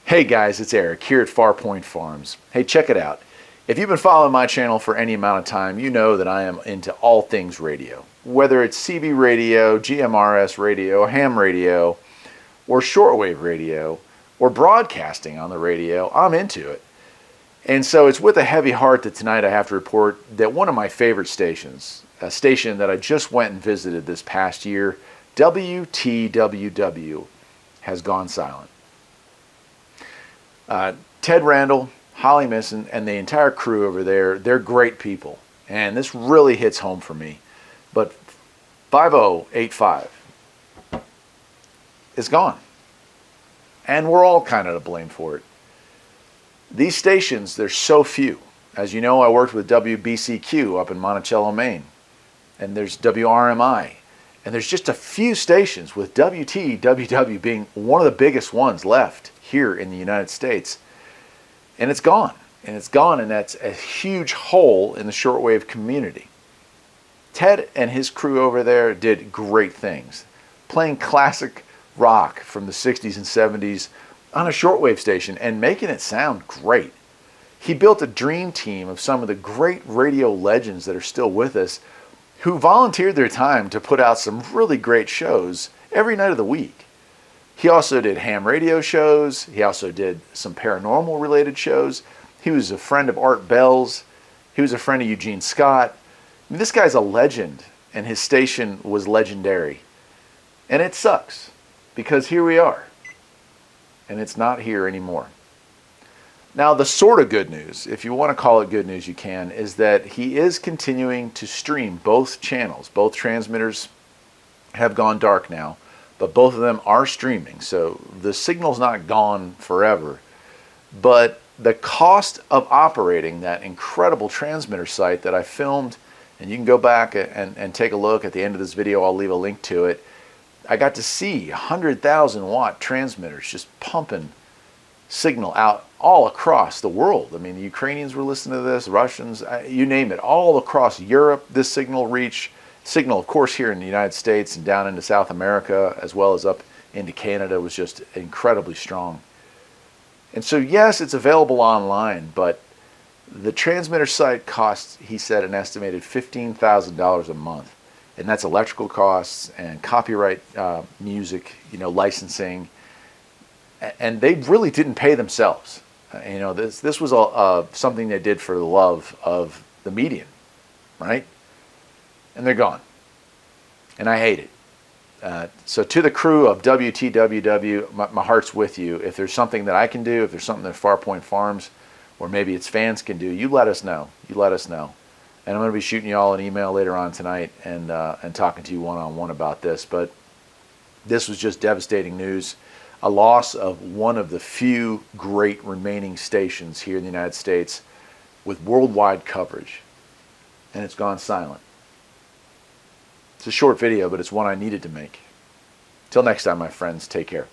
Hey guys, it's Eric here at Farpoint Farms. Hey, check it out. If you've been following my channel for any amount of time, you know that I am into all things radio. Whether it's CB radio, GMRS radio, ham radio, or shortwave radio, or broadcasting on the radio, I'm into it. And so it's with a heavy heart that tonight I have to report that one of my favorite stations, a station that I just went and visited this past year, WTWW, has gone silent. Ted Randall, Holly Misson, and the entire crew over there, they're great people. And this really hits home for me. But 5085 is gone. And we're all kind of to blame for it. These stations, there's so few. As you know, I worked with WBCQ up in Monticello, Maine. And there's WRMI. And there's just a few stations, with WTWW being one of the biggest ones left here in the United States. And it's gone. And that's a huge hole in the shortwave community. Ted and his crew over there did great things, playing classic rock from the 60s and 70s on a shortwave station and making it sound great. He built a dream team of some of the great radio legends that are still with us, who volunteered their time to put out some really great shows every night of the week. He also did ham radio shows. He also did some paranormal related shows. He was a friend of Art Bell's. He was a friend of Eugene Scott. I mean, this guy's a legend, and his station was legendary. And it sucks, because here we are, and it's not here anymore. Now, the sort of good news, if you want to call it good news, you can, is that he is continuing to stream both channels. Both transmitters have gone dark now, but both of them are streaming. So the signal's not gone forever. But the cost of operating that incredible transmitter site that I filmed, and you can go back and take a look at the end of this video, I'll leave a link to it. I got to see 100,000 watt transmitters just pumping signal out all across the world. I mean, the Ukrainians were listening to this, Russians, you name it, all across Europe, this signal reach. Signal, of course, here in the United States and down into South America, as well as up into Canada, was just incredibly strong. And so, yes, it's available online, but the transmitter site costs, he said, an estimated $15,000 a month. And that's electrical costs and copyright music, licensing. And they really didn't pay themselves. This was something they did for the love of the medium, right? And they're gone. And I hate it. So to the crew of WTWW, my heart's with you. If there's something that I can do, if there's something that Farpoint Farms or maybe its fans can do, you let us know. You let us know. And I'm going to be shooting you all an email later on tonight and talking to you one-on-one about this. But this was just devastating news. A loss of one of the few great remaining stations here in the United States with worldwide coverage. And it's gone silent. It's a short video, but it's one I needed to make. Till next time, my friends, take care.